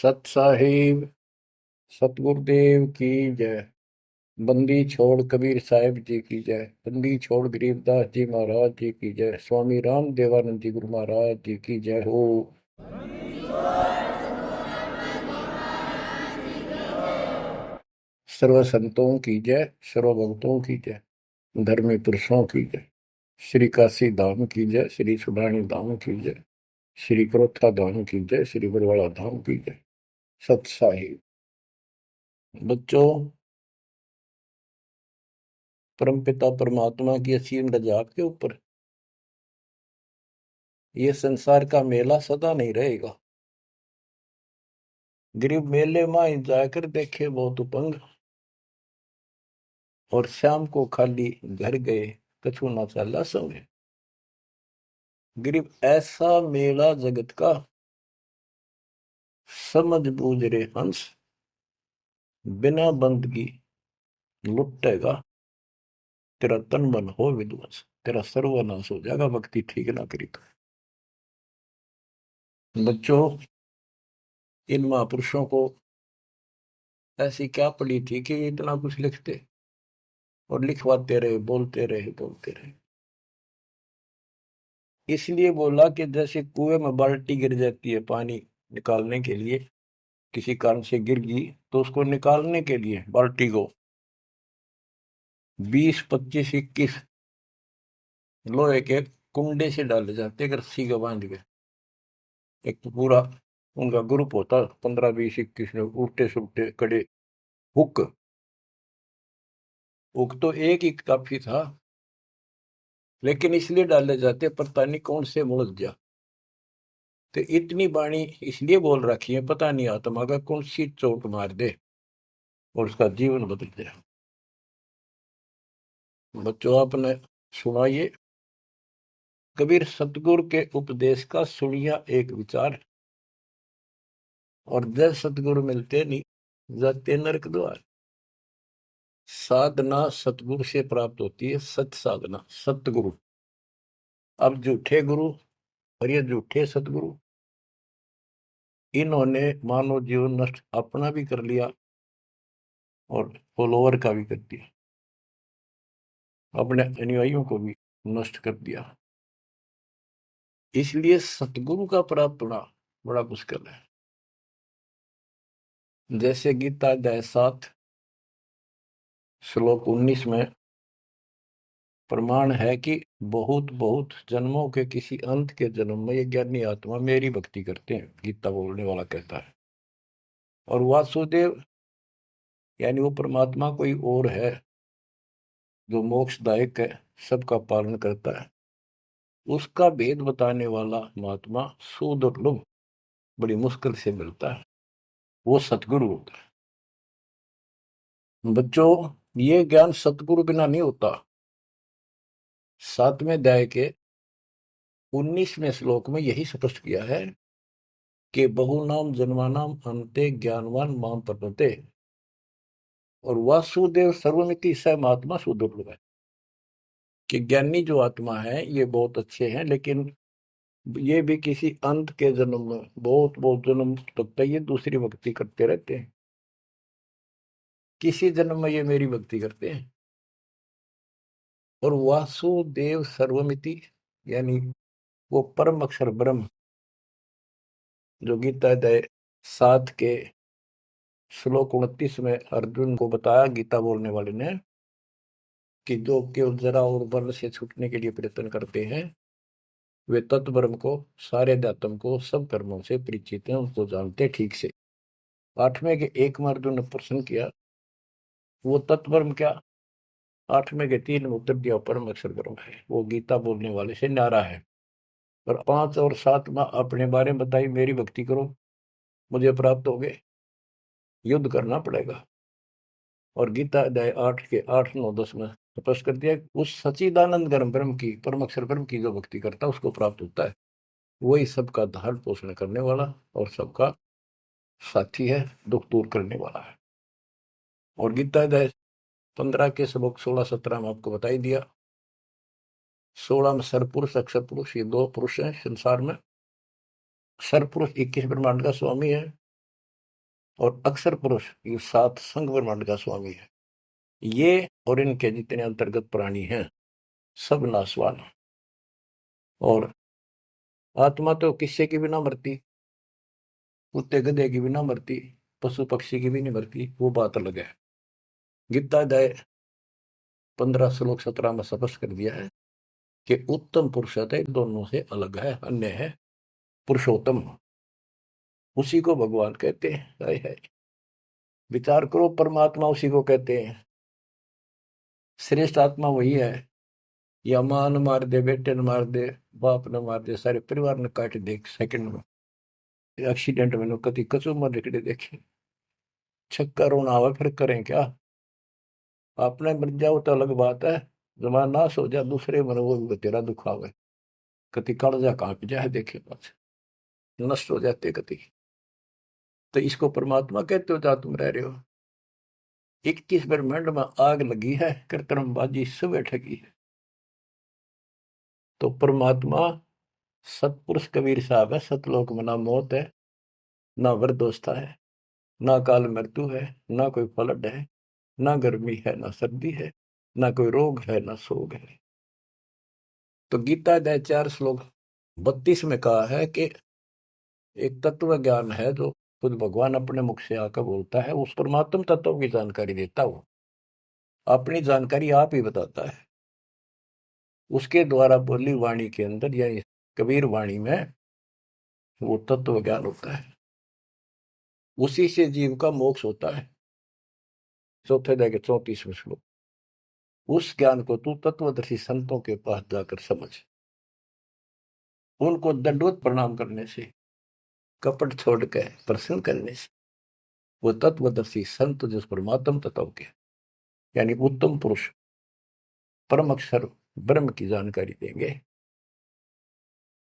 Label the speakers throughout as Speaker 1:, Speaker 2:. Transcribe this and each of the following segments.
Speaker 1: सत साहिब सतगुरुदेव की जय। बंदी छोड़ कबीर साहिब जी की जय। बंदी छोड़ गरीबदास जी महाराज जी की जय। स्वामी राम देवानंद जी गुरु महाराज जी की जय हो। सर्व संतों की जय, सर्व भक्तों की जय, धर्मी पुरुषों की जय। श्री काशी धाम की जय, श्री सुडानी धाम की जय, श्री क्रोथा धाम की जय, श्री बरवाड़ा धाम की जय। सत साहिब बच्चों, परमपिता परमात्मा की असीम रजा आपके ऊपर। ये संसार का मेला सदा नहीं रहेगा। गरीब मेले में जाकर देखे बहुत उपंग, और शाम को खाली घर गए कछु ना चाला संग। गरीब ऐसा मेला जगत का, समझ बूझ रे हंस, बिना बंदगी लुटेगा। तेरा तन मन हो विध्वंस, तेरा सर्वनाश हो जाएगा भक्ति ठीक ना करी तो। बच्चों, इन महापुरुषों को ऐसी क्या पड़ी थी कि इतना कुछ लिखते और लिखवाते रहे, बोलते रहे बोलते रहे। इसलिए बोला कि जैसे कुएं में बाल्टी गिर जाती है पानी निकालने के लिए, किसी कारण से गिर गई तो उसको निकालने के लिए बाल्टी को 20, 25, 21 लोहे के कुंडे से डाले जाते हैं रस्सी का बांध के। एक तो पूरा उनका ग्रुप होता, 15, 20, 21 लोग, उल्टे सुलटे कड़े। हुक हुक तो एक ही काफी था, लेकिन इसलिए डाले जाते पता नहीं कौन से मुल्क जा। तो इतनी बाणी इसलिए बोल रखी है, पता नहीं आत्मा का कौन सी चोट मार दे और उसका जीवन बदल जाए। बच्चों, आपने सुना ये कबीर सतगुरु के उपदेश का सुनिया एक विचार, और जय सतगुरु मिलते नहीं जाते नरक द्वार। साधना सतगुरु से प्राप्त होती है, सत साधना सतगुरु। अब झूठे गुरु और ये झूठे सतगुरु, इन्होंने मानव जीवन नष्ट अपना भी कर लिया और फॉलोअर का भी कर दिया, अपने अनुयायियों को भी नष्ट कर दिया। इसलिए सतगुरु का प्राप्त होना बड़ा मुश्किल है। जैसे गीता अध्याय 7 श्लोक 19 में प्रमाण है कि बहुत बहुत जन्मों के किसी अंत के जन्म में ये ज्ञानी आत्मा मेरी भक्ति करते हैं, गीता बोलने वाला कहता है। और वासुदेव यानी वो परमात्मा कोई और है जो मोक्षदायक है, सबका पालन करता है। उसका भेद बताने वाला महात्मा सुदुर्लभ, बड़ी मुश्किल से मिलता है, वो सतगुरु होता है। बच्चों, ये ज्ञान सतगुरु बिना नहीं होता। 7वें अध्याय के 19वें श्लोक में यही स्पष्ट किया है कि बहुनाम जन्मानाम अंते ज्ञानवान माम प्रपद्ये, और वासुदेव सर्वमिति स महात्मा सुदुर्लभ है। कि ज्ञानी जो आत्मा है ये बहुत अच्छे हैं, लेकिन ये भी किसी अंत के जन्म में बहुत बहुत जन्म तक तो ये दूसरी भक्ति करते रहते हैं, किसी जन्म में ये मेरी भक्ति करते हैं। और वासुदेव सर्वमिति यानी वो परम अक्षर ब्रह्म, जो गीता अध्याय 7 के श्लोक 29 में अर्जुन को बताया गीता बोलने वाले ने, कि जो केवल जरा और बल से छूटने के लिए प्रयत्न करते हैं, वे तत्ब्रह्म को, सारे अध्यात्म को, सब कर्मों से परिचित हैं, उनको जानते ठीक से। 8वें के 1 में अर्जुन ने प्रश्न किया, वो तत्ब्रह्म क्या? 8वें के 3 में उत्तर दिया, परम अक्षर ब्रह्म है। वो गीता बोलने वाले से न्यारा है। और 5 और 7 में अपने बारे में बताई, मेरी भक्ति करो मुझे प्राप्त हो गए, युद्ध करना पड़ेगा। और गीता अध्याय 8 के 8, 9, 10 में स्पष्ट कर दिया, उस सच्चिदानंद ब्रह्म की, परम अक्षर ब्रह्म की जो भक्ति करता है उसको प्राप्त होता है। वही सबका धारण पोषण करने वाला और सबका साथी है, दुख दूर करने वाला है। और गीता अध्याय 15 के श्लोक 16, 17 में आपको बताई दिया। 16 में सरपुरुष अक्षर पुरुष, ये 2 पुरुष हैं संसार में। सरपुरुष 21 ब्रह्मांड का स्वामी है, और अक्षर पुरुष ये 7 संघ ब्रह्मांड का स्वामी है। ये और इनके जितने अंतर्गत प्राणी हैं सब नाशवान। और आत्मा तो किसी की भी ना मरती, कुत्ते गधे की भी ना मरती, पशु पक्षी की भी नहीं मरती, वो बात अलग है। गीता अध्याय 15 श्लोक 17 में स्पष्ट कर दिया है कि उत्तम पुरुष है दोनों से अलग है, अन्य है पुरुषोत्तम। उसी को भगवान कहते हैं। हाय हाय, विचार करो, परमात्मा उसी को कहते हैं। श्रेष्ठ आत्मा वही है। या मां न मार दे, बेटे न मार दे, बाप न मार दे, सारे परिवार ने काट दे एक सेकंड में। एक्सीडेंट में कति कचू मर निकले देखे, छक्का रोना आवा, फिर करें क्या। आपने मर जाओ तो अलग बात है, जमा नाश हो जाए दूसरे मर वो भी तेरा दुख आवे, कति कालजा कांप जाए देखे पास, नष्ट हो जाते कति। तो इसको परमात्मा कहते हो जहां तुम रह रहे हो। 21 ब्रह्मांड में आग लगी है, कृत्रिमबाजी सब ठगी है। तो परमात्मा सतपुरुष कबीर साहब है। सतलोक में ना मौत है, ना वृद्धोस्था है, ना काल मृत्यु है, ना कोई फ्लड है, ना गर्मी है, ना सर्दी है, ना कोई रोग है, ना शोक है। तो गीता अध्याय 4 श्लोक 32 में कहा है कि एक तत्व ज्ञान है जो खुद भगवान अपने मुख से आकर बोलता है, उस परमात्म तत्व की जानकारी देता हो, अपनी जानकारी आप ही बताता है। उसके द्वारा बोली वाणी के अंदर यानी कबीर वाणी में वो तत्व ज्ञान होता है। उसी से जीव का मोक्ष होता है। चौथे अध्याय के 34वें श्लोक। उस ज्ञान को तू तत्वदर्शी संतों के पास जाकर समझ, उनको दंडवत प्रणाम करने से, कपट छोड़ के प्रसन्न करने से वो तत्वदर्शी संत जिस परमात्म तत्व के यानी उत्तम पुरुष परम अक्षर ब्रह्म की जानकारी देंगे।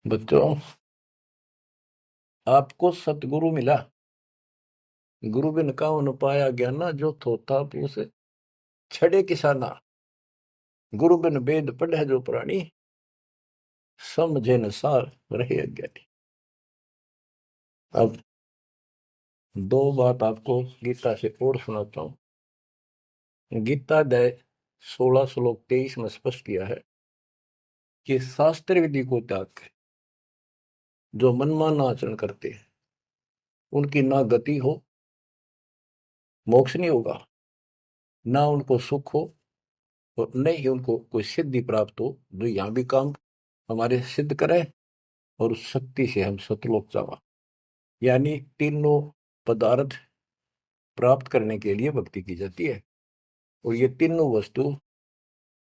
Speaker 1: बच्चों, आपको सतगुरु मिला, गुरु बिन काहू पाया ज्ञाना, जो थोथा पूस छड़े किसाना, गुरु बिन वेद पढ़े जो प्राणी, समझे न सार रहे अज्ञानी। अब 2 बात आपको गीता से और सुनाता हूं। गीता अध्याय 16 श्लोक 23 में स्पष्ट किया है कि शास्त्र विधि को त्याग के जो मनमाना आचरण करते हैं उनकी ना गति हो, मोक्ष नहीं होगा, ना उनको सुख हो, और न ही उनको कोई सिद्धि प्राप्त हो जो यहाँ भी काम हमारे सिद्ध करे और उस शक्ति से हम सतलोक जावा। यानी तीनों पदार्थ प्राप्त करने के लिए भक्ति की जाती है, और ये तीनों वस्तु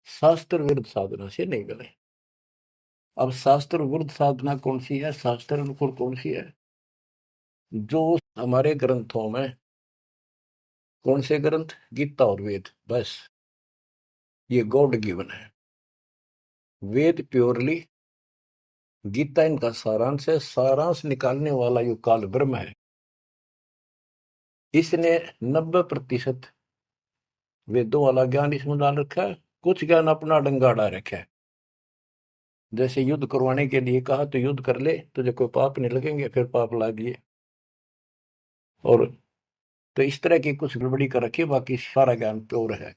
Speaker 1: शास्त्र विरुद्ध साधना से नहीं मिले। अब शास्त्र विरुद्ध साधना कौन सी है, शास्त्र अनुकूल कौन सी है? जो हमारे ग्रंथों में, कौन से ग्रंथ? गीता और वेद, बस ये गॉड गिवन है। वेद प्योरली, गीता इनका सारांश है। सारांश निकालने वाला यो काल ब्रह्म है। इसने 90% वेदों वाला ज्ञान इसमें डाल रखा है, कुछ ज्ञान अपना डंगाड़ा रखा है। जैसे युद्ध करवाने के लिए कहा तो युद्ध कर ले, तुझे कोई पाप नहीं लगेंगे, फिर पाप लागिए। और तो इस तरह की कुछ गड़बड़ी कर रखी है, बाकी सारा ज्ञान प्योर है।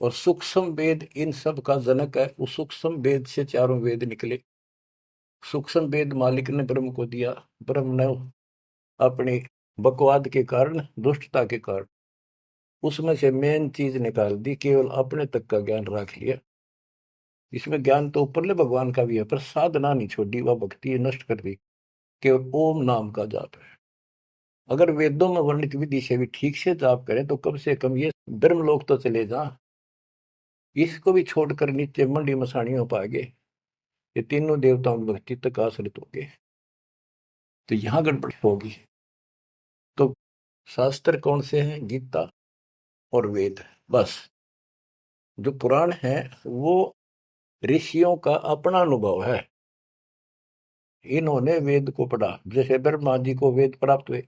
Speaker 1: और सूक्ष्म वेद इन सब का जनक है। उस सूक्ष्म वेद से चारों वेद निकले। सूक्ष्म वेद मालिक ने ब्रह्म को दिया, ब्रह्म ने अपनी बकवाद के कारण, दुष्टता के कारण उसमें से मेन चीज निकाल दी, केवल अपने तक का ज्ञान रख लिया। इसमें ज्ञान तो ऊपरले भगवान का भी है, पर साधना नहीं छोड़ी, वह भक्ति नष्ट कर दी। केवल ओम नाम का जाप है। अगर वेदों में वर्णित विधि से भी ठीक से जाप करें तो कम से कम ये ब्रह्मलोक तो चले जा। इसको भी छोड़कर नीचे मंडी मसाणी हो पाएंगे, ये तीनों देवताओं की भक्ति तक आश्रित होंगे, तो यहां गड़बड़ होगी। तो शास्त्र कौन से हैं? गीता और वेद, बस। जो पुराण है वो ऋषियों का अपना अनुभव है। इन्होंने वेद को पढ़ा, जैसे ब्रह्मा जी को वेद प्राप्त हुए।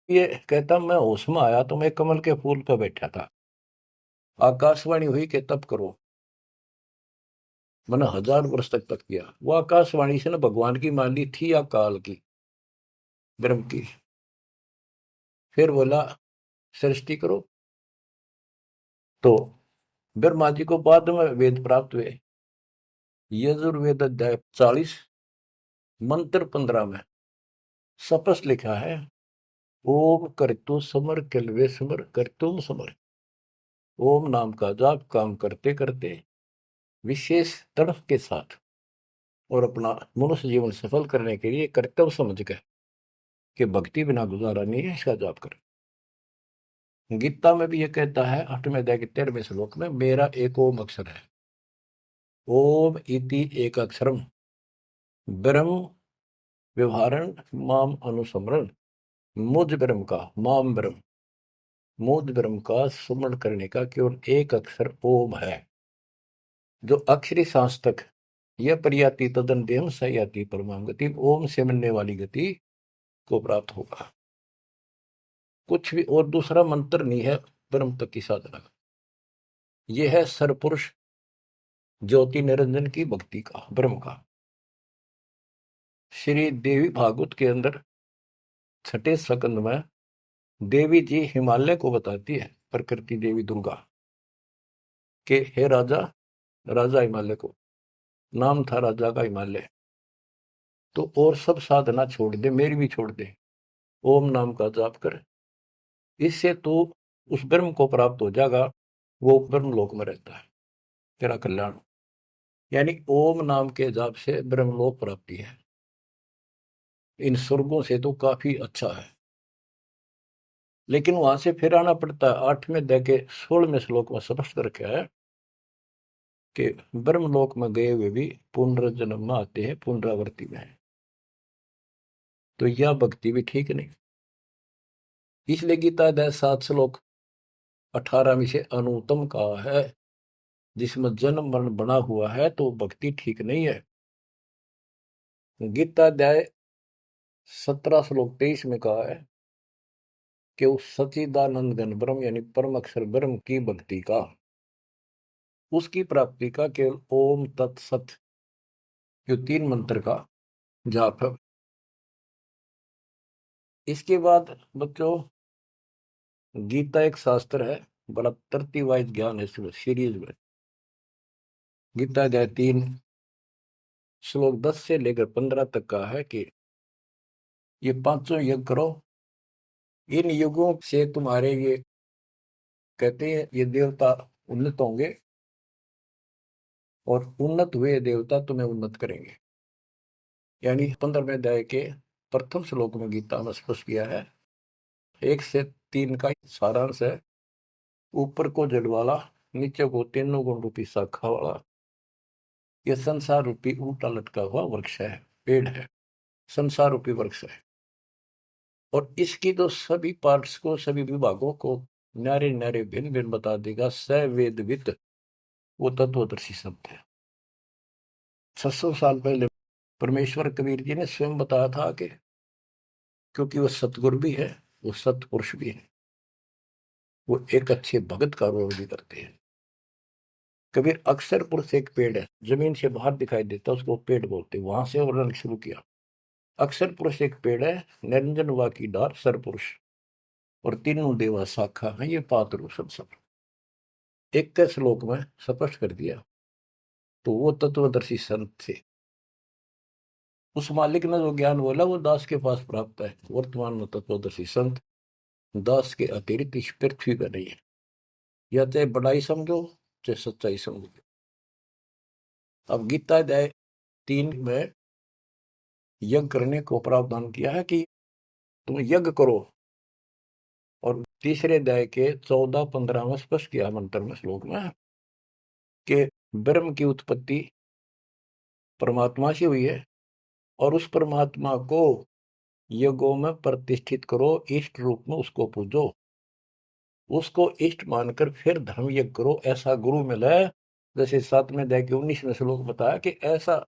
Speaker 1: ये कहता मैं होश में आया तो मैं कमल के फूल पर बैठा था, आकाशवाणी हुई कि तप करो। मैंने 1000 वर्ष तक किया। वो आकाशवाणी से ना भगवान की मान ली थी या काल की, ब्रह्म की। फिर बोला सृष्टि करो। तो ब्रह्मा जी को बाद में वेद प्राप्त हुए। यजुर्वेद अध्याय 40 मंत्र 15 में स्पष्ट लिखा है, ओम करतु समर किलवे समर करतुम समर। ओम नाम का जाप काम करते करते विशेष तड़फ के साथ और अपना मनुष्य जीवन सफल करने के लिए कर्तव्य समझ कर कि भक्ति बिना गुजारा नहीं है, इसका जाप करें। गीता में भी ये कहता है 8वें अध्याय के 13वें श्लोक में, मेरा एक ओम अक्षर है। ओम इति एक अक्षरम ब्रह्म व्यवहारण माम अनुसमरण। मुझ ब्रह्म का, माम ब्रह्म, मुझ ब्रह्म का सुमरण करने का केवल एक अक्षर ओम है। जो अक्षरी सांस तक यह प्रयाति तदन देहम सयाति परमाम गति, ओम से मिलने वाली गति को प्राप्त होगा। कुछ भी और दूसरा मंत्र नहीं है ब्रह्म तक की साधना का। यह है सरपुरुष ज्योति निरंजन की भक्ति का, ब्रह्म का। श्री देवी भागवत के अंदर 6ठे स्कंद में देवी जी हिमालय को बताती है, प्रकृति देवी दुर्गा के, हे राजा, राजा हिमालय को नाम था राजा का हिमालय, तो और सब साधना छोड़ दे, मेरी भी छोड़ दे, ओम नाम का जाप कर, इससे तो उस ब्रह्म को प्राप्त हो जाएगा, वो ब्रह्म लोक में रहता है, तेरा कल्याण। यानी ओम नाम के जाप से ब्रह्मलोक प्राप्ति है। इन स्वर्गों से तो काफी अच्छा है, लेकिन वहां से फिर आना पड़ता है। 8वें अध्याय के 16वें श्लोक में स्पष्ट रखा है कि ब्रह्मलोक में गए हुए भी पुनर्जन्म में आते हैं, पुनरावृत्ति में है। तो यह भक्ति भी ठीक नहीं। इसलिए गीता अध्याय 7 श्लोक 18 में से अनुत्तम कहा है, जिसमें जन्म मरण बना हुआ है तो भक्ति ठीक नहीं है। गीता अध्याय 17 श्लोक 23 में कहा है कि उस सच्चिदानंद घन ब्रह्म यानी परम अक्षर ब्रह्म की भक्ति का, उसकी प्राप्ति का केवल ओम तत्सत जो 3 मंत्र का जाप है। इसके बाद बच्चों, गीता एक शास्त्र है, बड़ा तरतीब वाइज ज्ञान है इसमें, सीरीज में। गीता अध्याय 3 श्लोक 10 से लेकर 15 तक का है कि ये 5 यज्ञ करो, इन युगों से तुम्हारे ये कहते हैं ये देवता उन्नत होंगे और उन्नत हुए देवता तुम्हें उन्नत करेंगे। यानी 15वें अध्याय के प्रथम श्लोक में गीता में स्पष्ट किया है, 1 से 3 का सारांश है। ऊपर को जड़ वाला, नीचे को तीनों गुण रूपी शाखा वाला, यह संसार रूपी उल्टा लटका हुआ वृक्ष है, पेड़ है, संसार रूपी वृक्ष है। और इसकी तो सभी पार्ट्स को, सभी विभागों को न्यारे न्यारे भिन्न भिन्न बता देगा स वेदविद, वो तत्वदर्शी शब्द है। 600 साल पहले परमेश्वर कबीर जी ने स्वयं बताया था कि क्योंकि वो सतगुरु भी है, वो सतपुरुष भी है, वो एक अच्छे भगत का रोल भी करते हैं। कबीर अक्षर पुरुष एक पेड़ है, जमीन से बाहर दिखाई देता, उसको पेड़ बोलते, वहां से वर्णन शुरू किया। अक्षर पुरुष एक पेड़ है, निरंजन वा की डार सरपुरुष, और तीनों देवा शाखा है, ये पात्र सब 21 श्लोक में स्पष्ट कर दिया। तो वो तत्वदर्शी संत थे। उस मालिक ने जो ज्ञान बोला वो दास के पास प्राप्त है। वर्तमान में तत्वदर्शी संत दास के अतिरिक्त इस पृथ्वी पर नहीं है। या चाहे बड़ाई समझो चाहे सच्चाई समझो। अब गीता अध्याय 3 में यज्ञ करने को प्रावधान किया है कि तुम यज्ञ करो, और तीसरे अध्याय के 14-15 में स्पष्ट किया मंत्र में, श्लोक में, कि ब्रह्म की उत्पत्ति परमात्मा से हुई है और उस परमात्मा को यज्ञों में प्रतिष्ठित करो, इष्ट रूप में उसको पूजो, उसको इष्ट मानकर फिर धर्म यज्ञ करो। ऐसा गुरु मिला है, जैसे 7वें अध्याय के 19वें श्लोक बताया कि ऐसा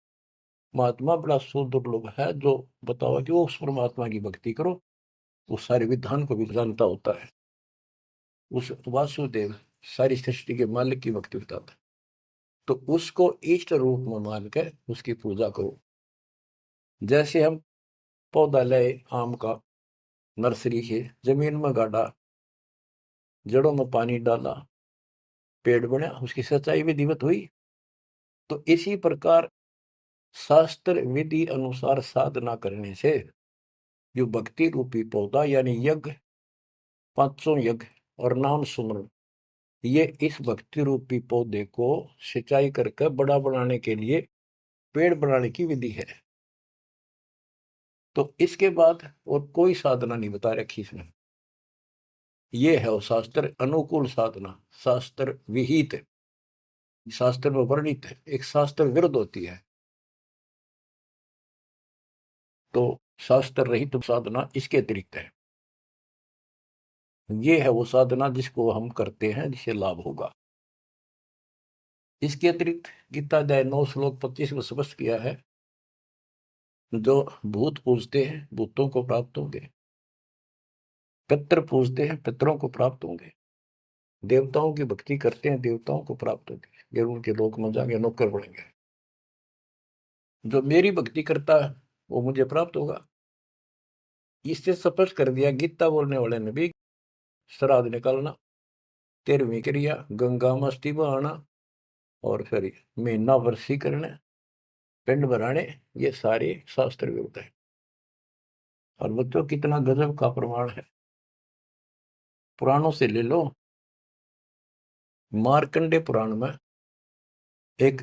Speaker 1: महात्मा बड़ा सुदुर्लभ है जो बताओ कि वो उस परमात्मा की भक्ति करो, वो सारे विधान को भी जानता होता है, उस वासुदेव सारी सृष्टि के मालिक की भक्ति बताता है। तो उसको इष्ट रूप में मान कर उसकी पूजा करो। जैसे हम पौधा लाए आम का, नर्सरी से जमीन में गाड़ा, जड़ों में पानी डाला, पेड़ बना, उसकी सिंचाई विधिवत हुई। तो इसी प्रकार शास्त्र विधि अनुसार साधना करने से जो भक्ति रूपी पौधा यानी यज्ञ, पांचों यज्ञ और नाम सुमरन, ये इस भक्ति रूपी पौधे को सिंचाई करके बड़ा बनाने के लिए पेड़ बनाने की विधि है। तो इसके बाद और कोई साधना नहीं बता रखी इसमें। ये है वो शास्त्र अनुकूल साधना, शास्त्र विहित, शास्त्र में वर्णित है। एक शास्त्र विरुद्ध होती है, तो शास्त्र रहित साधना इसके अतिरिक्त है। ये है वो साधना जिसको हम करते हैं, जिससे लाभ होगा। इसके अतिरिक्त गीता अध्याय 9 श्लोक 25 में स्पष्ट किया है, जो भूत पूजते हैं भूतों को प्राप्त होंगे, पितर पूजते हैं पितरों को प्राप्त होंगे, देवताओं की भक्ति करते हैं देवताओं को प्राप्त होंगे, ये उनके लोक में जाएंगे, नौकर बनेंगे। जो मेरी भक्ति करता है वो मुझे प्राप्त होगा। इससे स्पष्ट कर दिया गीता बोलने वाले ने भी, श्राद्ध निकालना, 13वीं क्रिया, गंगा मस्ती बहाना, और फिर महीना वर्षी करने, पिंड भराने, ये सारे शास्त्र विरुद्ध है। और बच्चों कितना गजब का प्रमाण है, पुराणों से ले लो। मार्कंडे पुराण में एक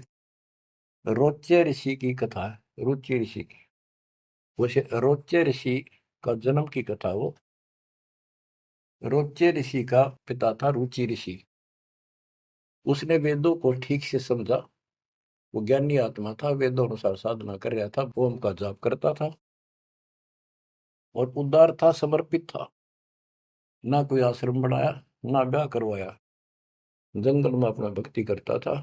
Speaker 1: रोच्य ऋषि की कथा है, रुचि ऋषि की। वैसे रोच्य ऋषि का जन्म की कथा वो। रोच्य ऋषि का पिता था रुचि ऋषि। उसने वेदों को ठीक से समझा, वो ज्ञानी आत्मा था, वेदों अनुसार साधना कर रहा था, ओम का जाप करता था और उदार था, समर्पित था। ना कोई आश्रम बनाया, ना ब्याह करवाया, जंगल में अपना भक्ति करता था।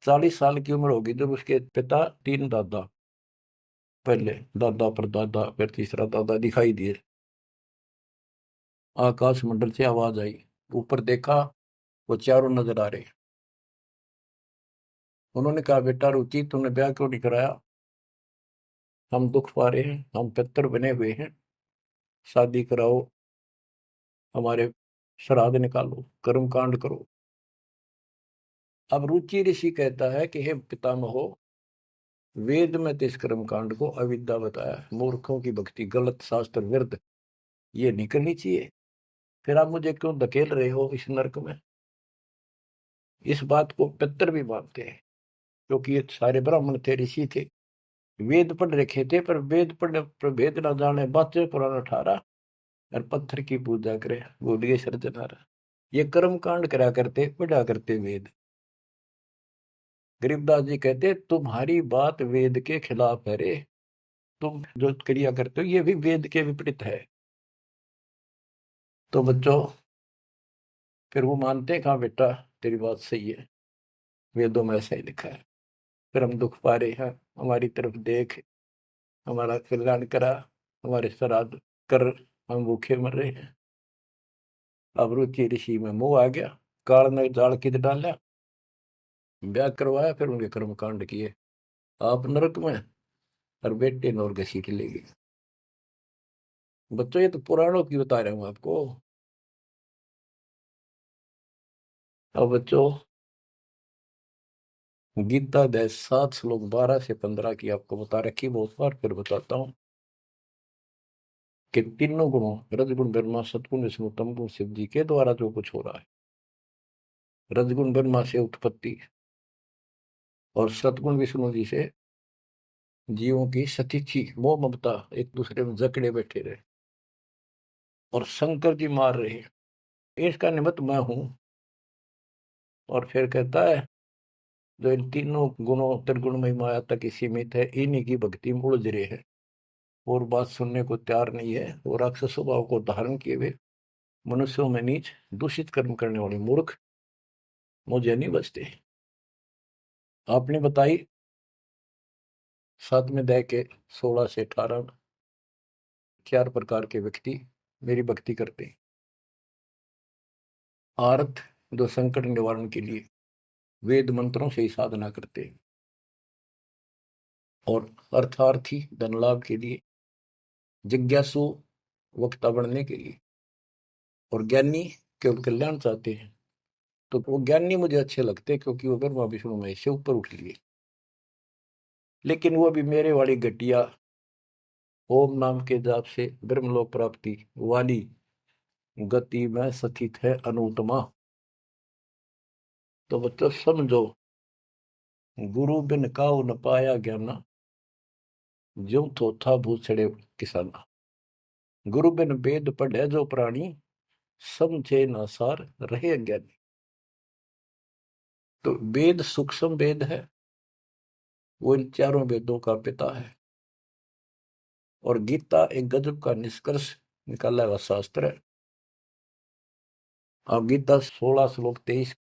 Speaker 1: 40 साल की उम्र होगी जब उसके पिता, 3 दादा, पहले दादा पर दादा, फिर तीसरा दादा दिखाई दिए। आकाश मंडल से आवाज आई, ऊपर देखा, वो चारों नजर आ रहे। उन्होंने कहा, बेटा रुचि, तुमने ब्याह क्यों नहीं कराया? हम दुख पा रहे हैं, हम पितर बने हुए हैं, शादी कराओ, हमारे श्राद्ध निकालो, कर्म कांड करो। अब रुचि ऋषि कहता है कि हे पितामहो, वेद में तो इस कर्म कांड को अविद्या बताया, मूर्खों की भक्ति, गलत, शास्त्र विरुद्ध, ये नहीं करनी चाहिए। फिर आप मुझे क्यों धकेल रहे हो इस नरक में? इस बात को पितर भी मानते हैं, क्योंकि ये सारे ब्राह्मण थे, ऋषि थे, वेद पढ़ रखे थे, पर वेद पढ़ने पर भेद ना जाने, बातें पुराना ठारा और पत्थर की पूजा करे, बोलिए सर्जनारा। ये कर्म कांड करा करते, पढ़ा करते वेद। गरीबदास जी कहते, तुम्हारी बात वेद के खिलाफ है रे, तुम जो क्रिया करते हो ये भी वेद के विपरीत है। तो बच्चों, फिर वो मानते हैं, कहा बेटा तेरी बात सही है, वेदों में ऐसा ही लिखा है। फिर हम दुख पा रहे हैं, हमारी तरफ देख, हमारा कल्याण करा, हमारे श्राद्ध कर, हम भूखे मर रहे हैं। अब रुचि ऋषि में मोह आ गया, काल ने जाल किद डाला, ब्याह करवाया, फिर उनके कर्म कांड किए, आप नरक में और बेटे नौर घसीट ले गए। बच्चों, ये तो पुराणों की बता रहा हूं आपको। अब बच्चों, गीता अध्याय 7 श्लोक 12 से 15 की आपको बता रखी बहुत बार, फिर बताता हूं कि तीनों गुणों, रजगुण ब्रह्मा, सतगुण विष्णु, तमगुण शिव जी के द्वारा जो कुछ हो रहा है। रजगुण ब्रह्मा से उत्पत्ति और सतगुण विष्णु जी से जीवों की सतीथी, मोह ममता, एक दूसरे में जकड़े बैठे रहे, और शंकर जी मार रहे हैं, इसका निमित्त मैं हूं। और फिर कहता है, जो इन तीनों गुणों त्रिगुणमयी माया तक ही सीमित है, इन्हीं की भक्ति में उलझ रहे हैं, और बात सुनने को तैयार नहीं है, और राक्षस स्वभाव को धारण किए हुए मनुष्यों में नीच, दूषित कर्म करने वाले मूर्ख मुझे नहीं बचते। आपने बताई 7वें अध्याय के 16 से 18 में 4 प्रकार के व्यक्ति मेरी भक्ति करते हैं। आर्थ, जो संकट निवारण के लिए वेद मंत्रों से ही साधना करते हैं, और अर्थार्थी, धन लाभ के लिए, जिज्ञासु, वक्ता बनने के लिए, और ज्ञानी केवल कल्याण चाहते हैं। तो वो ज्ञानी मुझे अच्छे लगते हैं क्योंकि वो ब्रह्मा विष्णु महेश से ऊपर उठ लिए। लेकिन वो भी मेरे वाली घटिया ओम नाम के जाप से ब्रह्मलोक प्राप्ति वाली गति में स्थित है अनुत्तमा। तो बच्चों समझो, गुरु बिन काऊ न पाया ज्ञाना, ज्यों थोथा भूसड़े किसाना। गुरु बिन वेद पढ़े जो प्राणी, समझे न सार रहे अज्ञानी। तो वेद सूक्ष्म वेद है, वो इन चारों वेदों का पिता है। और गीता एक गजब का निष्कर्ष निकाला हुआ शास्त्र है। अब गीता 16 श्लोक 23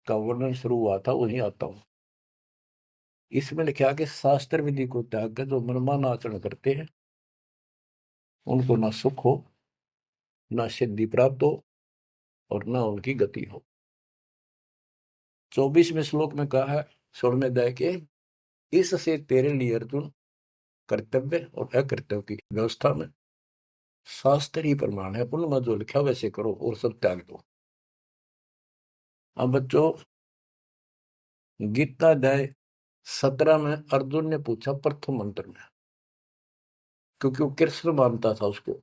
Speaker 1: का वर्णन शुरू हुआ था, वहीं आता हूं। इसमें लिखा कि शास्त्र विधि को त्याग कर जो मनमाना आचरण करते हैं, उनको ना सुख हो, ना सिद्धि प्राप्त हो, और ना उनकी गति हो। 24वें श्लोक में कहा है 16वें अध्याय के, इससे तेरे लिए अर्जुन कर्तव्य और अकर्तव्य की व्यवस्था में शास्त्र ही प्रमाण है। उनमें जो लिखा वैसे करो और सब त्याग दो। अब बच्चों, गीता अध्याय 17 में अर्जुन ने पूछा प्रथम मंत्र में, क्योंकि वो कृष्ण मानता था उसको,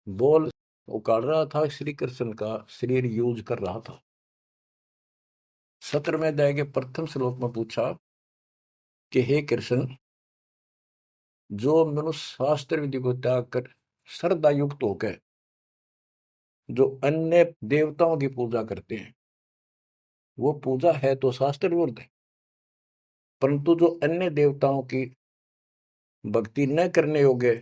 Speaker 1: बोल उकाड़ रहा था, श्री कृष्ण का शरीर यूज कर रहा था। 17वें अध्याय के प्रथम श्लोक में पूछा कि हे कृष्ण, जो मनुष्य शास्त्र विधि को त्याग कर श्रद्धा युक्त होकर जो अन्य देवताओं की पूजा करते हैं, वो पूजा है तो शास्त्र विरुद्ध है। परंतु जो अन्य देवताओं की भक्ति न करने योग्य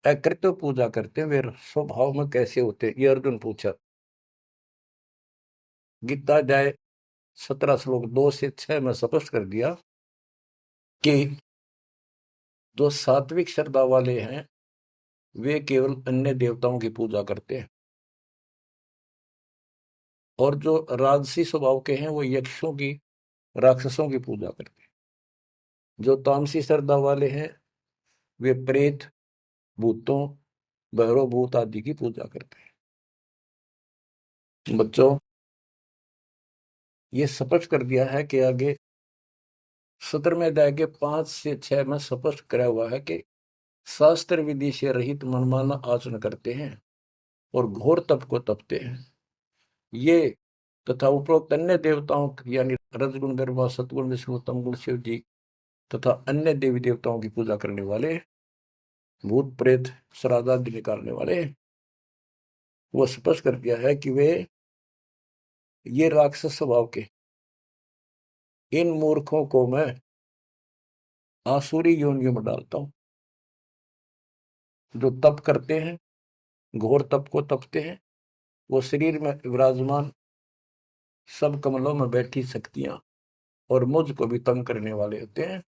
Speaker 1: अकृत्य पूजा करते हैं, वे स्वभाव में कैसे होते हैं, ये अर्जुन पूछा। गीता अध्याय 17 श्लोक 2 से 6 में स्पष्ट कर दिया कि जो सात्विक श्रद्धा वाले हैं, वे केवल अन्य देवताओं की पूजा करते हैं, और जो राजसी स्वभाव के हैं, वो यक्षों की, राक्षसों की पूजा करते हैं। जो तामसी श्रद्धा वाले हैं, वे प्रेत, भूतों, भैरव भूत आदि की पूजा करते हैं। बच्चों, ये स्पष्ट कर दिया है कि आगे 17वें अध्याय के 5 से 6 में स्पष्ट करा हुआ है कि शास्त्र विधि से रहित मनमाना आचरण करते हैं और घोर तप को तपते हैं, ये तथा उपरोक्त अन्य देवताओं यानी रजगुण ब्रह्मा, सतगुण विष्णु, तमगुण शिव जी तथा अन्य देवी देवताओं की पूजा करने वाले, भूत प्रेत श्राद्ध आदि निकालने वाले, वो स्पष्ट कर दिया है कि वे ये राक्षस स्वभाव के इन मूर्खों को मैं आसुरी योनियों में डालता हूं। जो तप करते हैं, घोर तप को तपते हैं, वो शरीर में विराजमान सब कमलों में बैठी शक्तियां और मुझ को भी तंग करने वाले होते हैं,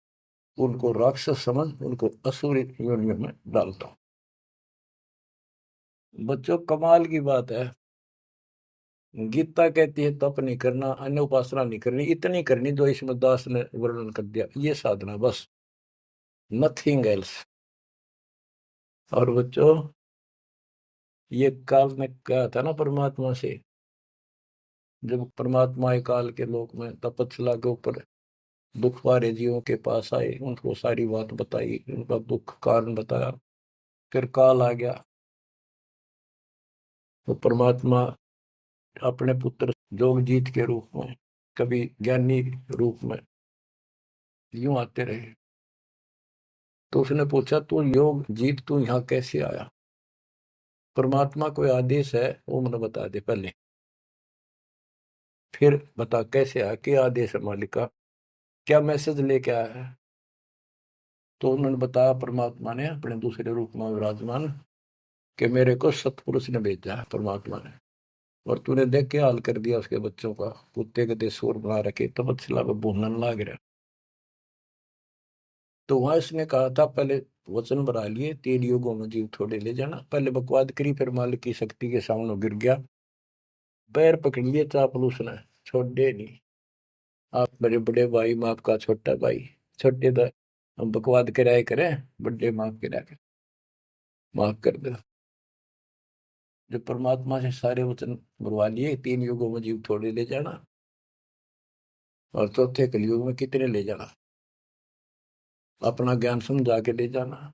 Speaker 1: उनको राक्षस समझ उनको असुरी योनियों में डालता हूं। बच्चों, कमाल की बात है, गीता कहती है तप नहीं करना, अन्य उपासना नहीं करनी, इतनी करनी जो इसमें दास ने वर्णन कर दिया, ये साधना बस, नथिंग एल्स। और बच्चों, ये काल ने कहा था ना परमात्मा से, जब परमात्मा काल के लोक में तपस्या के ऊपर दुख वाले जीवों के पास आए, उनको सारी बात बताई, उनका दुख कारण बताया, फिर काल आ गया। तो परमात्मा अपने पुत्र जोगजीत के रूप में, कभी ज्ञानी रूप में यूं आते रहे। तो उसने पूछा, तू योग जीत, तू यहाँ कैसे आया? परमात्मा कोई आदेश है वो मुझे बता दे पहले, फिर बता कैसे आया, क्या आदेश है मालिक का, क्या मैसेज लेके आया है? तो उन्होंने बताया, परमात्मा ने अपने दूसरे रूप में विराजमान, कि मेरे को सतपुरुष ने भेजा है परमात्मा ने, और तूने देख के हाल कर दिया उसके बच्चों का, कुत्ते के देश शोर बना रखे, तपस्या में भूनने लाग रहा। तो वहां इसने कहा था, पहले वचन बना लिए, 3 युगों में जीव थोड़े ले जाना, पहले बकवाद करी, फिर मालिक की शक्ति के सामने गिर गया, पैर पकड़ लिए चापलूस ने, छोड़े नहीं। आप मेरे बड़े भाई, मैं आपका छोटा भाई, छोटे तो हम बकवाद कराए करें, बड़े माफ करा कर। माफ कर दो। जो परमात्मा से सारे वचन बुलवा लिए, 3 युगों में जीव थोड़े ले जाना, और चौथे कलयुग में कितने ले जाना, अपना ज्ञान समझा के ले जाना,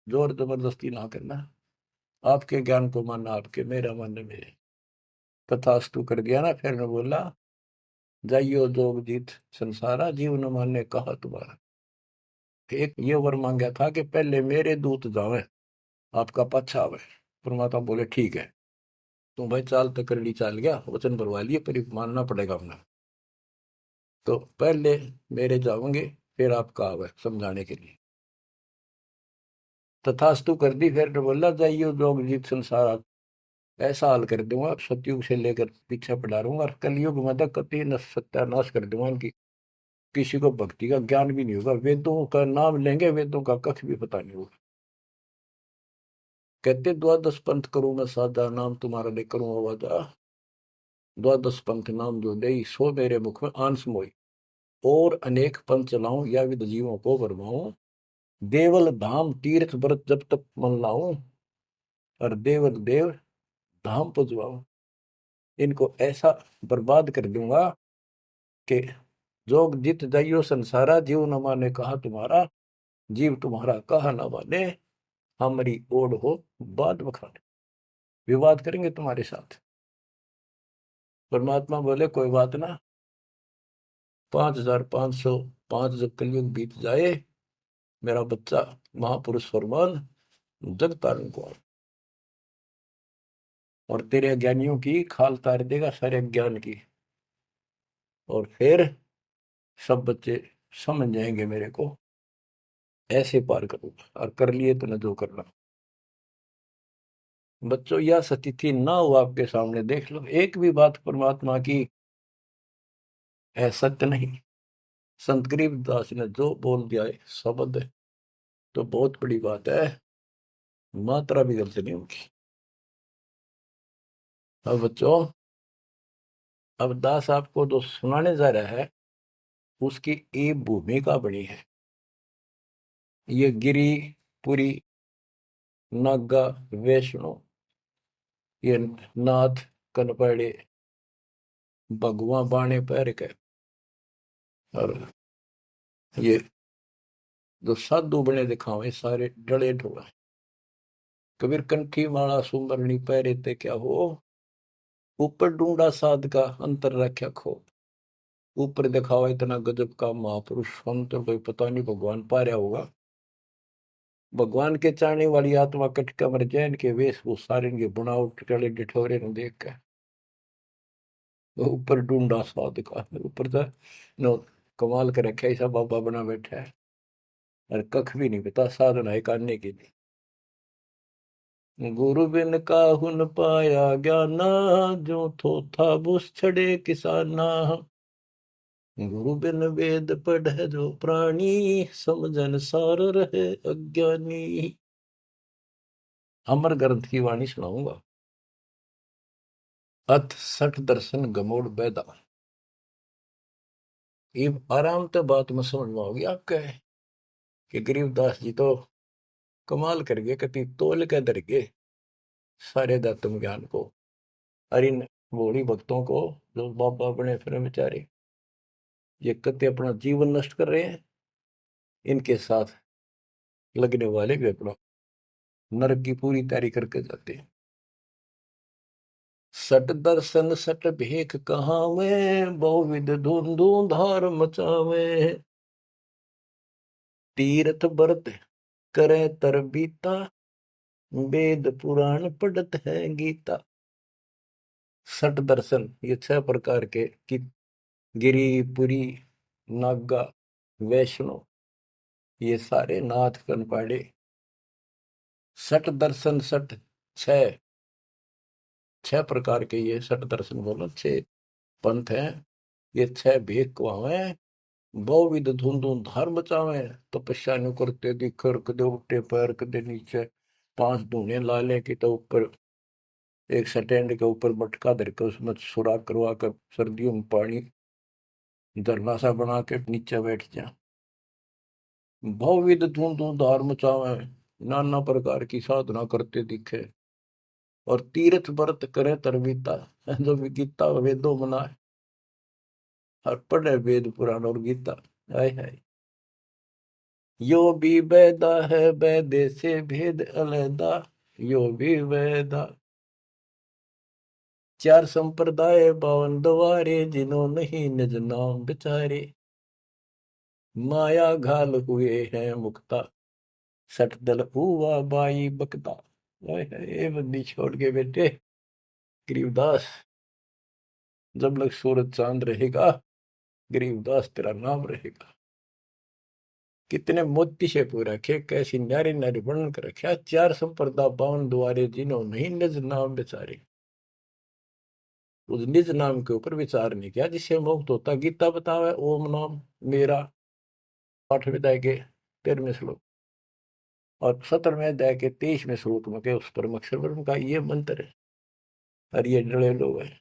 Speaker 1: जोर जबरदस्ती ना करना, आपके ज्ञान को मानना आपके, मेरा मानना मेरे। तथास्तु कर दिया ना, फिर ने बोला जाइयो जोग जीत संसारा, जीव न माने कहा तुम्हारा। एक ये वर मांगा था कि पहले मेरे दूत जावे, आपका पच्छा आवे। परमात्मा बोले ठीक है, तुम भाई चाल तक कर ली, चाल गया, वचन भरवा लिए, पर मानना पड़ेगा अपना। तो पहले मेरे जाओगे, फिर आपका आवे समझाने के लिए। तथास्तु कर दी, फिर ने बोला जाइयो जोग जीत संसारा, ऐसा हाल कर दूंगा सतयुग से लेकर पीछे पड़ा रहूंगा, और कलयुग में तो कति सत्यानाश कर दूंगा इनकी। किसी को भक्ति का ज्ञान भी नहीं होगा, वेदों का नाम लेंगे, वेदों का कख भी पता नहीं होगा। कहते द्वादश पंथ करूं मैं साधा, नाम तुम्हारा ले करूं आवाजा, द्वादश पंथ नाम जो दे सो मेरे मुख में आंस मोई, और अनेक पंथ चलाऊं या विद जीवों को बरमाऊं, देवल धाम तीर्थ व्रत जब तक मन लाऊं, और देवल देव धाम पुजवाऊं। इनको ऐसा बर्बाद कर दूंगा कि जोग जित जाइयो संसारा, जीव न माने कहा तुम्हारा, जीव तुम्हारा कहा न माने, हमारी ओढ़ हो बात बखाने। विवाद करेंगे तुम्हारे साथ। परमात्मा बोले कोई बात ना, 5505 जब कलयुग बीत जाए, मेरा बच्चा महापुरुष फरमान जग तारण को, और तेरे अज्ञानियों की खाल तार देगा, सारे ज्ञान की, और फिर सब बच्चे समझ जाएंगे मेरे को, ऐसे पार करूंगा। और कर लिए तो न जो करना। बच्चों यह स्थिति ना हो आपके सामने, देख लो एक भी बात परमात्मा की है सत्य नहीं। संत गरीबदास ने जो बोल दिया है शब्द है, तो बहुत बड़ी बात है, मात्रा भी गलत नहीं उनकी। अब बच्चों, अब दास आपको जो सुनाने जा रहा है, उसकी एक भूमिका बनी है। ये गिरी पुरी नागा वैष्णो, ये नाथ कनपड़े भगवा बाणे पैर के, और ये जो साधु बने दिखावे सारे डले ढोला। कबीर कंठी माला सुमरनी पैरे ते क्या हो, ऊपर ढूंढा साध का अंतर रख्या खो। ऊपर दिखावा इतना गजब का महापुरुष संत, कोई पता नहीं भगवान पा रहा होगा। भगवान के चाहने वाली आत्मा कट कमर जैन के वेशभूषा, इनके बुनावट टले डिठोरे ने देख कर ऊपर ढूंढा साध का, ऊपर तो नो कमाल कर रखे, ऐसा बाबा बना बैठा है, और कख भी नहीं पता साधना है करने के लिए। गुरु बिन काहुन पाया ज्ञाना, जो थो था बुस छड़े किसाना। गुरु बिन वेद पढ़े जो प्राणी, समझन सार रहे अज्ञानी। अमर ग्रंथ की वाणी सुनाऊंगा। अथ सठ दर्शन गमोड़ बैदा। ये आराम तो बात में समझ में होगी आपके, कि गरीबदास जी तो कमाल कर गए, कति तोल के दर गए सारे दत्तम ज्ञान को, और इन भोली भक्तों को जो बाबा बने फिर बेचारे, ये कति अपना जीवन नष्ट कर रहे हैं, इनके साथ लगने वाले भी अपना नरक की पूरी तैयारी करके जाते हैं। सट दर्शन सट भेख कहावे, बहुविध धुंधु धार मचावे। तीर्थ व्रत करे तर बीता, वेद पुराण पढ़त है गीता। सट दर्शन ये 6 प्रकार के कि गिरी पुरी नागा वैष्णो, ये सारे नाथ कनपाड़े। सट दर्शन सट, छह 6 प्रकार के ये सट दर्शन बोलो, 6 पंथ हैं। ये 6 भेद कुआवे, बहुविध धुंधु धार बचावे। तपस्या नु करते दिखर, कदे उल्टे पैर कदे नीचे, 5 धूने ला ले कि तो ऊपर एक स्टैंड के ऊपर मटका धर के उसमें सुराख करवा कर सर्दियों में पानी धरना सा बना के नीचे बैठ जा। बहुविध धुंधु धार मचावे, नाना प्रकार की साधना करते दिखे, और तीर्थ व्रत करे तरवीता, जो भी गीता वेदों मना है और पढ़े वेद पुराण और गीता। हाय हाय, यो भी वेदा है, वेदे से भेद अलैदा, यो भी वेदा। चार संप्रदाय 52 द्वारे, जिन्हों नहीं निज नाम बिचारे, माया घाल हुए हैं मुक्ता, सट दल हुआ बाई बकता। हाय हाय, ये बंदी छोड़ के बेटे गरीबदास, जब लग सूरज चांद रहेगा गरीबदास तेरा नाम रहेगा। कितने मोती से पूरा रखे, कैसी न्यारी न्यारी वर्णन कर रखा। चार संप्रदा 52 द्वारे, जिन्हों नहीं निज नाम बेचारे, उस निज नाम के ऊपर विचार नहीं किया जिससे मुक्त होता। गीता बतावे ओम नाम मेरा, 8वें अध्याय के 13वें श्लोक, और 17वें अध्याय के 23वें श्लोक में के उस परम अक्षर ब्रह्म का ये मंत्र है। और ये डरे लोग हैं,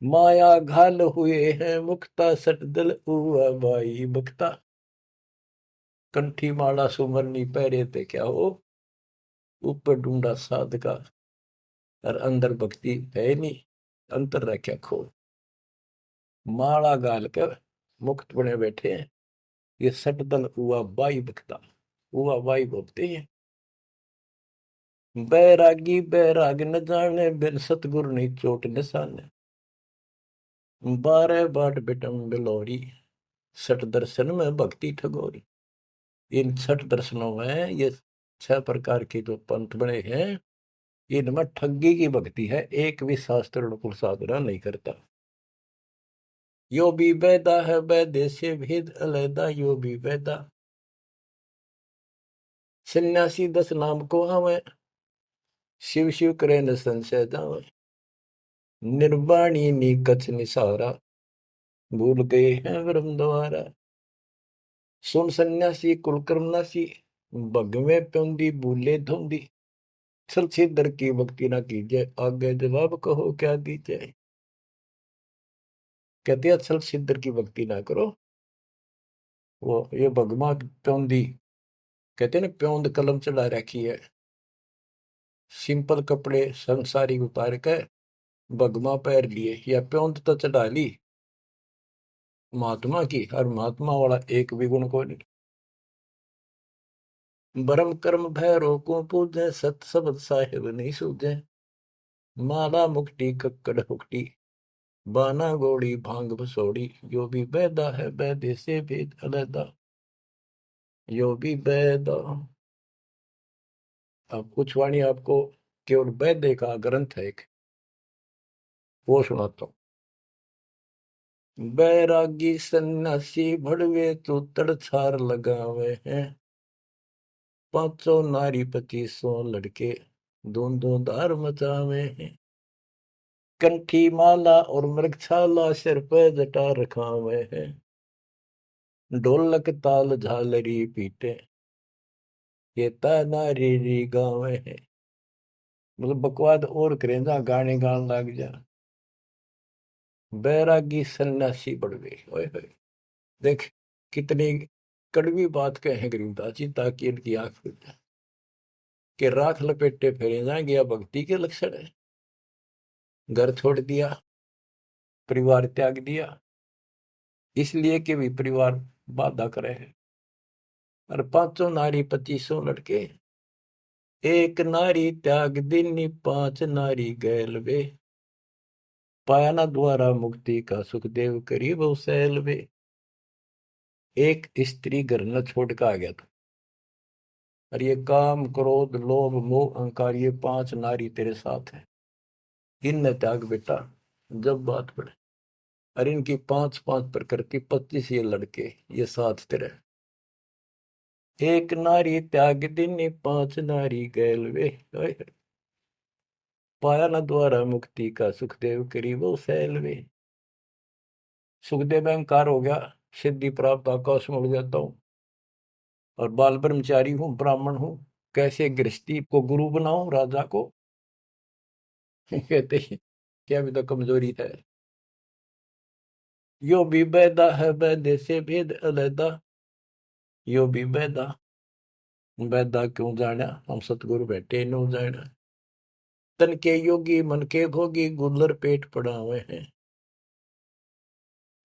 Speaker 1: माया घाल हुए हैं मुक्ता, सट दल हुआ बाई बक्ता। कंठी माला सुमरनी पहरे थे क्या हो, ऊपर ढूंढा साध का, और अंदर भक्ति है नहीं, अंतर रखा खो। माला गाल कर मुक्त बने बैठे हैं, ये सटदल हुआ बाई बकता, हुआ बाई बोलते हैं। बैरागी बैराग न जाने, बिन सतगुरु नहीं चोट निशाने, 12 बाट बिटम बिलोरी, सठ दर्शन में भक्ति ठगोरी। इन 6 दर्शनों में ये 6 प्रकार के जो पंथ बने हैं, इनमें ठगी की भक्ति है, एक भी शास्त्र अनुकूल साधना नहीं करता। यो भी वेदा है, वेदे से भेद अलैदा, यो भी वेदा। सन्यासी 10 नाम को हमें, शिव शिव करे न संशय जावे, निर्वाणी नी कछ निसारा, भूल गए हैं ब्रह्म द्वारा। सुन सन्यासी कुलकर्म नासी, भगवे प्योंदी भूले धोंदी, छल छेदर की भक्ति ना कीजिए, आगे जवाब कहो क्या दीजिए। कहते हैं छल छेदर की भक्ति ना करो। वो ये भगवा प्योंदी कहते हैं ना, प्योंद कलम चढ़ा रखी है, सिंपल कपड़े संसारी उतार के भगवा पैर लिए, या प्योंद तो चढ़ा ली महात्मा की, और महात्मा वाला एक भी गुण को नहीं। ब्रह्म कर्म भैरो को पूजे, सत शब्द साहिब नहीं सूझे, माला मुक्ति कक्कड़ हुक्टी, बाना गोड़ी भांग बसोड़ी, यो भी बैदा है बैदे से भेद अलैदा, यो भी बैदा। अब कुछ वाणी आपको केवल बैदे का ग्रंथ है एक, वो सुनाता हूँ। बैरागी सन्यासी भड़वे तो तड़छार लगावे हैं, 500 नारी 2500 लड़के धूम धार मचावे हैं, कंठी माला और मृगछाला सिर पे जटा रखावे हैं, ढोलक ताल झालरी पीटे ये नारी री गावे हैं। मतलब बकवाद और करें जा, गाने गान लग जा। बैरागी सन्यासी बढ़वे, ओए होए, देख कितनी कड़वी बात कहे गरीबदास जी, ताकि इनकी आंख खुल जाए कि राख लपेटे फेरे जाएंगे, या भक्ति के लक्षण है। घर छोड़ दिया, परिवार त्याग दिया, इसलिए कि भी परिवार बाधा करे है, और 500 नारी 2500 लड़के, एक नारी त्याग दिनी 5 नारी गैल वे, पाया ना द्वारा मुक्ति का सुखदेव करीब सैल वे। एक स्त्री घर न छोड़ कर आ गया था, और ये काम क्रोध लोभ मोह अहंकार, ये 5 नारी तेरे साथ है, इन त्याग बेटा। जब बात पड़े, और इनकी 5-5 प्रकृति 25 ये लड़के, ये साथ तेरे। एक नारी त्याग दिनी 5 नारी गैल वे, पाया न द्वारा मुक्ति का सुखदेव करीबो सैल वे। सुखदेव अहंकार हो गया, सिद्धि प्राप्त आकाश में उड़ जाता हूँ, और बाल ब्रह्मचारी हूँ, ब्राह्मण हूँ, कैसे गृहस्थी को गुरु बनाऊं राजा को। कहते हैं क्या भी तो कमजोरी है। यो भी बैदा है, बैदे से भेद अलैदा, यो भी बैदा। बैदा क्यों जाना हम सतगुरु बैठे नो जाना। तन के योगी मन के भोगी गुल्लर पेट पड़ावे हैं।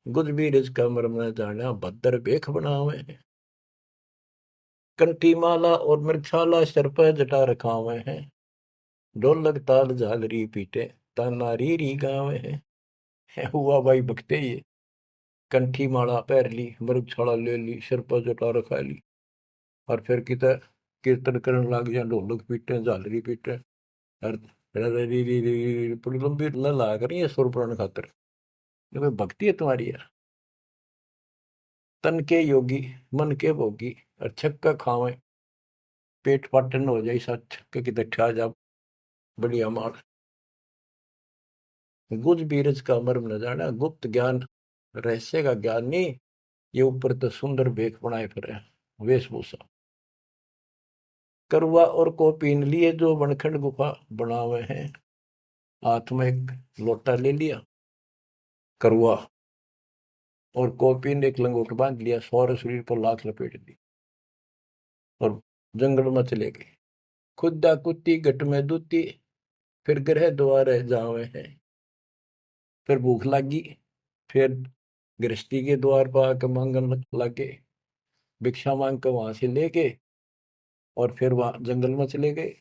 Speaker 1: गुज बीरज का मर्म न जाना भद्र बेख बनावे हैं। कंठी माला और मृक्षाला सर पर जटा रखावे हैं। ढोलक ताल झालरी पीटे तानारी री गावे हैं। हुआ भाई भक्ते ये कंठी माला पहर ली मृगशाला ले ली सिर पर जटा रखा ली और फिर किता कीर्तन करने लग गया ढोलक पीटे झालरी पीटे और बड़ी लंबी ला करी है सुर पुराण खातर ये भक्ति है तुम्हारी यार। तन के योगी मन के भोगी और छक्का खावे पेट पाटन हो जाए सा छक्के की दठा जा बढ़िया मार। गुज बीरज का मर्म न जाना गुप्त ज्ञान रहस्य का ज्ञान नहीं। ये ऊपर तो सुंदर भेख बनाए फिर वेशभूषा। करुआ और को पीन लिए जो बनखंड गुफा बनावे हैं। हाथ में एक लोटा ले लिया करुआ और कॉपी ने एक लंगोट बांध लिया सौर शरीर पर लाख लपेट दी और जंगल में चले गए। खुदा कुत्ती घट में दूती फिर ग्रह द्वार जावे हैं। फिर भूख लगी फिर गृहस्थी के द्वार पर आकर मांगन लगे भिक्षा मांग कर वहां से लेके और फिर वहां जंगल में चले गए।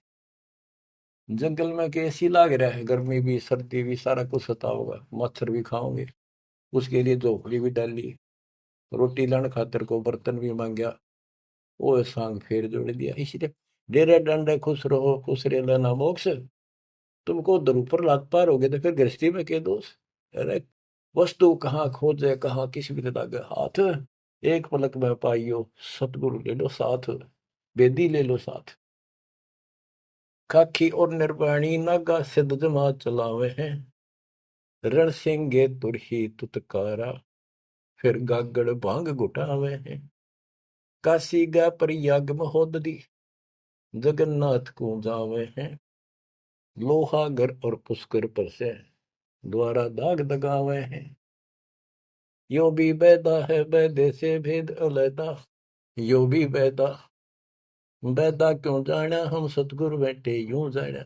Speaker 1: जंगल में कैसी लाग रहा है गर्मी भी सर्दी भी सारा कुछ सता होगा मच्छर भी खाओगे उसके लिए झोपड़ी भी डाली रोटी लाने खातर को बर्तन भी मांगया वो सांग फेर जोड़ दिया। इसलिए डेरे डंडे खुश रहो खुश रहे लेना मोक्ष। तुमको उधर ऊपर लात पार हो गए तो फिर गृहस्थी में क्या दोष। अरे वस्तु कहाँ खोजे कहाँ किस भी लगे हाथ एक पलक में पाइयो सतगुरु ले लो साथ बेदी ले लो साथ। खाखी और निर्वाणी नागा सिद्ध जमा चलावे हैं। रण सिंगे तुरही तुतकारा फिर गागड़ भांग घुटावे हैं। काशी गा प्रयाग महोदरी जगन्नाथ को जावे हैं। लोहागर और पुष्कर पर से द्वारा दाग दगावे हैं। यो भी बैदा है बैदे से भेद अलैदा। यो भी बैदा बैदा क्यों जाना हम सतगुरु बैठे यूं जाना।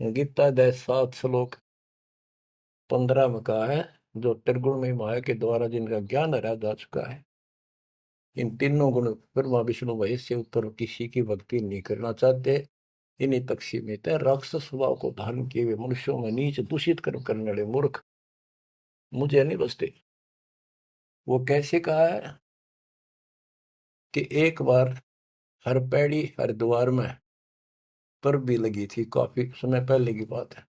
Speaker 1: गीता दे 7 श्लोक 15 में कहा है जो त्रिगुण में माया के द्वारा जिनका ज्ञान हरा जा चुका है। इन तीनों गुण ब्रह्मा विष्णु महेश से ऊपर किसी की भक्ति नहीं करना चाहते। इन्हीं तक सीमित है। राक्षस स्वभाव को धारण किए हुए मनुष्यों में नीच दूषित कर्म करने वाले मूर्ख मुझे नहीं बसते। वो कैसे कहा है कि एक बार हर पैड़ी हरिद्वार में पर भी लगी थी काफी समय पहले की बात है।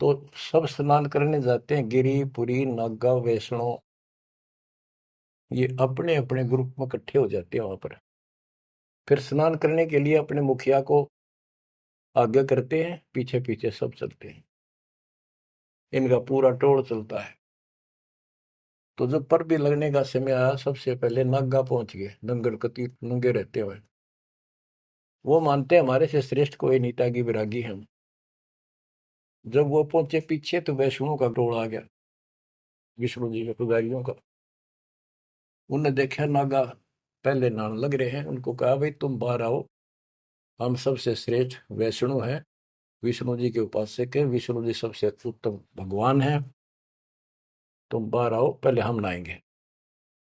Speaker 1: तो सब स्नान करने जाते हैं गिरी पुरी नागा वैष्णो ये अपने अपने ग्रुप में इकट्ठे हो जाते हैं वहां पर। फिर स्नान करने के लिए अपने मुखिया को आगे करते हैं पीछे पीछे सब चलते हैं। इनका पूरा टोल चलता है। तो जब पर भी लगने का समय आया सबसे पहले नागा पहुंच गए नंगड़ कती नंगे रहते हुए। वो मानते हमारे से श्रेष्ठ कोई नीता की विरागी हम। जब वो पहुंचे पीछे तो वैष्णो का टोल आ गया विष्णु जी के पुजारियों का। उनने देखा नागा पहले नान लग रहे हैं उनको कहा भाई तुम बाहर आओ हम सबसे श्रेष्ठ वैष्णु हैं विष्णु जी के उपासक है विष्णु जी सबसे उत्तम भगवान है तुम बाहर आओ पहले हम नहाएंगे।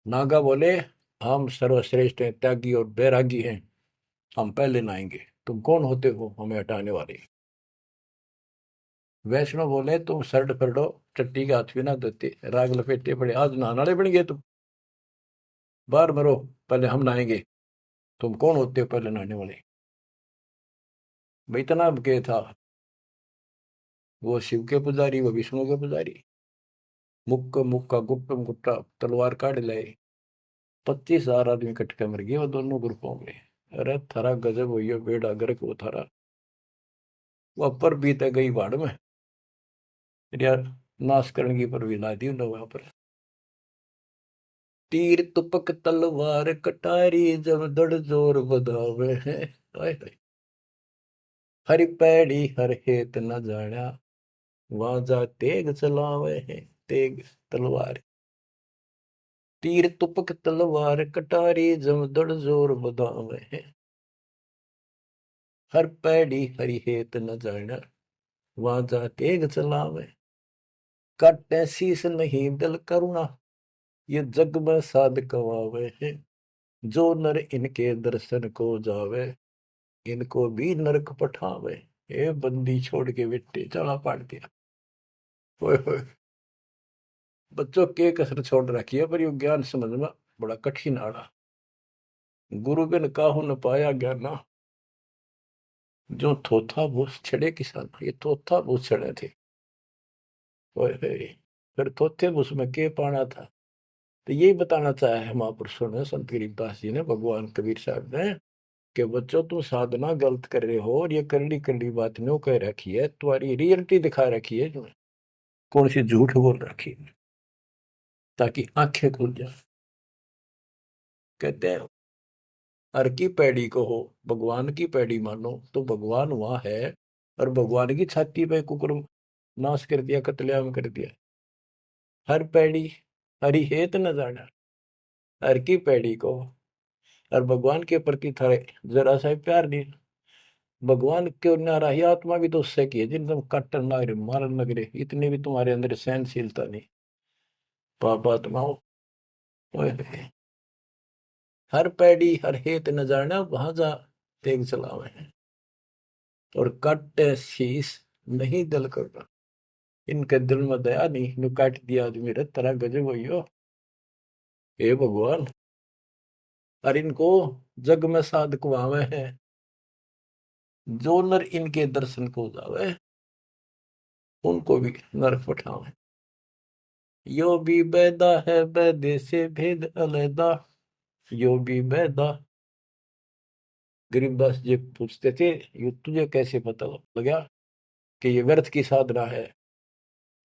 Speaker 1: नागा बोले हम सर्वश्रेष्ठ हैं त्यागी और बैरागी हैं हम पहले नहाएंगे तुम कौन होते हो हमें हटाने वाले। वैष्णव बोले तुम शर्ट फरडो टट्टी के हाथ भी ना देते राग लपेटे पड़े आज नहाने वाले बन गए तुम बाहर मरो पहले हम नहाएंगे तुम कौन होते हो पहले नहाने वाले। भाई इतना के था वो शिव के पुजारी वो विष्णु के पुजारी। मुक्का मुक्का गुप्त गुप्ता तलवार काट लाए 25,000 आदमी कटके मर गए वो दोनों ग्रुपों में। अरे थारा गजब हुई है बेड़ा गर्क वो थारा वो पर बीते गई बाढ़ में यार नाश करने की पर भी ला दी उन्होंने वहां पर। तीर तुपक तलवार कटारी जब दड़ जोर बधावे हैं। हरि पैड़ी हर हेत न जाना वहां जा तेग चलावे हैं तेग तलवार। तीर तुपक तलवार कटारी जमदड़ जोर बदावे है। हर पैड़ी हरि हेत न जाना वहां जा तेग चलावे। काटे शीस नहीं दिल करुणा ये जग में साध कवावे है। जो नर इनके दर्शन को जावे इनको भी नरक पठावे। ये बंदी छोड़ के बेटे चला पाट दिया। ओए होए, बच्चों के कसर छोड़ रखी है पर यो ज्ञान समझ में बड़ा कठिन आड़ा। गुरु बिन काहू न पाया ज्ञाना जो थोथा भूस छड़े किसान। ये थोथा भूस छड़े थे। ओए होए, फिर थोथे भूस में के पाना था। तो यही बताना चाहा है महापुरुषों ने, संत गरीबदास जी ने, भगवान कबीर साहब ने, कि बच्चों तुम साधना गलत कर रहे हो और ये करड़ी करड़ी बात न्यों कह रखी है, तुम्हारी रियलिटी दिखा रखी है तुम्हें, कौन सी झूठ बोल रखी है, ताकि आंखें खुल जाए। कहते हैं हर की पैड़ी को हो भगवान की पैड़ी मानो तो भगवान वहां है, और भगवान की छाती पे कुकुर नाश कर दिया, कत्लेआम कर दिया। हर पैड़ी हरि हेत न जाना, हर की पैड़ी को, और भगवान के प्रति थारे जरा सा प्यार नहीं। भगवान क्यों नारा ही आत्मा भी तो उससे की है जिन तुम काटन लग रहे मारन लग रहे, इतनी भी तुम्हारे अंदर सहनशीलता नहीं। पाप आत्माओं, ओए होए, हर पैड़ी हर हेत न जाना वहां जा तेग चलावे हैं। और काटे शीस नहीं दिल करना, इनके दिल में दया नहीं, नु काट दिया आदमी रे तेरा गजब हो। हे भगवान, और इनको जग में साध कुआवे हैं। जो नर इनके दर्शन को जावे उनको भी नरक पठावे। यो भी बैदा है बैदे से भेद अलैदा, यो भी बैदा। गरीबदास जी पूछते थे ये तुझे कैसे पता लगा कि ये व्यर्थ की साधना है।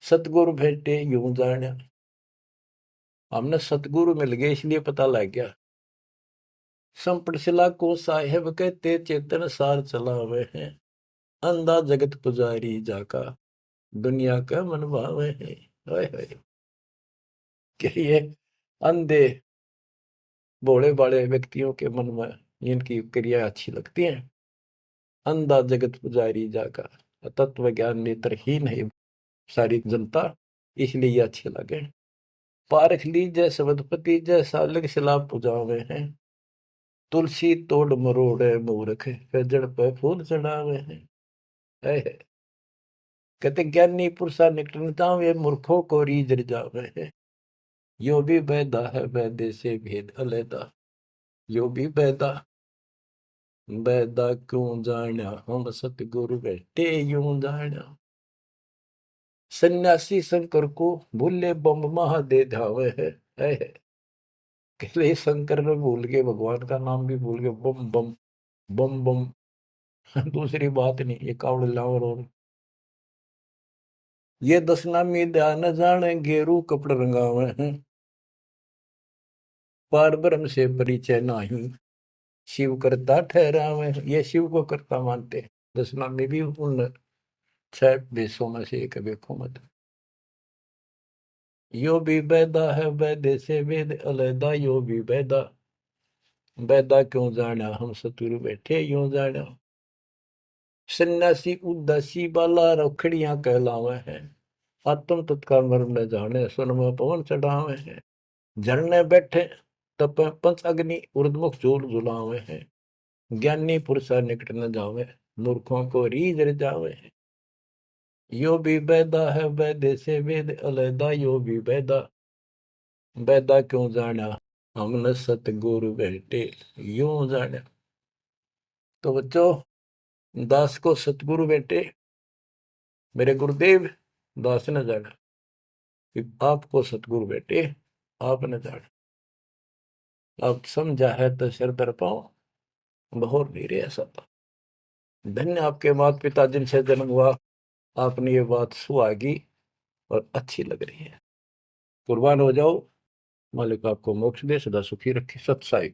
Speaker 1: सतगुरु भेटे यूं जाना, हमने सतगुरु मिल गए इसलिए पता लग गया। संपट शिला को साहेब कहते चेतन सार चलावे हैं। अंधा जगत पुजारी जाका दुनिया का मन भावे है। हाय हाय, कि ये अंधे भोले भाले व्यक्तियों के मन में इनकी क्रिया अच्छी लगती है। अंधा जगत पुजारी जाका, तत्व ज्ञान नेत्रहीन है सारी जनता, इसलिए ये अच्छे लगे। पारख लीजय सबदपति जैसा लग शिला पुजावे हैं। तुलसी तोड़ मरोड़े मूर्ख फिर जड़ पे फूल चढ़ावे हैं। कहते ज्ञानी पुरुषा निकटन जावे मूर्खों को रीझ जावे है। यो भी बैदा है बैदे से भेद अलैदा, यो भी बैदा बैदा क्यों जाना हम सतगुरु बैठे यूं जाना। सन्यासी शंकर को भूले बम महा दे धावे है। कहले शंकर ने भूल के भगवान का नाम भी भूल के बम बम बम बम। दूसरी बात नहीं, ये कावड़ लावर और ये दसनामी ध्यान जाने गेरू कपड़ रंगावे हैं। पार ब्रह्म से परिचय नाही शिव करता ठहरावे, ये शिव को करता मानते। दसनामी भी उन 6 देशों में से एक देखो मत। यो भी बैदा है बैदे से वेद अलैदा, यो भी बैदा बैदा क्यों जाना हम सतुरु बैठे यूं जाना। सन्यासी उदासी बाला रखड़ियां कहलावे हैं। आत्म तत्का मर्म न जाने सुन में पवन चढ़ावे हैं। झरने बैठे तप पंच अग्नि उर्दमुख झूल झुलावे हैं। ज्ञानी पुरुषा निकट न जावे मूर्खों को रीझ जावे हैं। यो भी बैदा है बैदे से वेद अलैदा, यो भी बैदा बैदा क्यों जाना हमने सतगुरु बैठे यूं जाना। तो बच्चों, दास को सतगुरु बैठे मेरे गुरुदेव दास ने जाना, कि आपको सतगुरु बैठे आपने जाना। आप समझा है तो सिर दर पाओ बहुर नहीं रे ऐसा था। धन्य आपके माता पिता जिनसे जन्म हुआ, आपने ये बात सुहागी और अच्छी लग रही है। कुर्बान हो जाओ, मालिक आपको मोक्ष दे, सदा सुखी रखे। सत साई।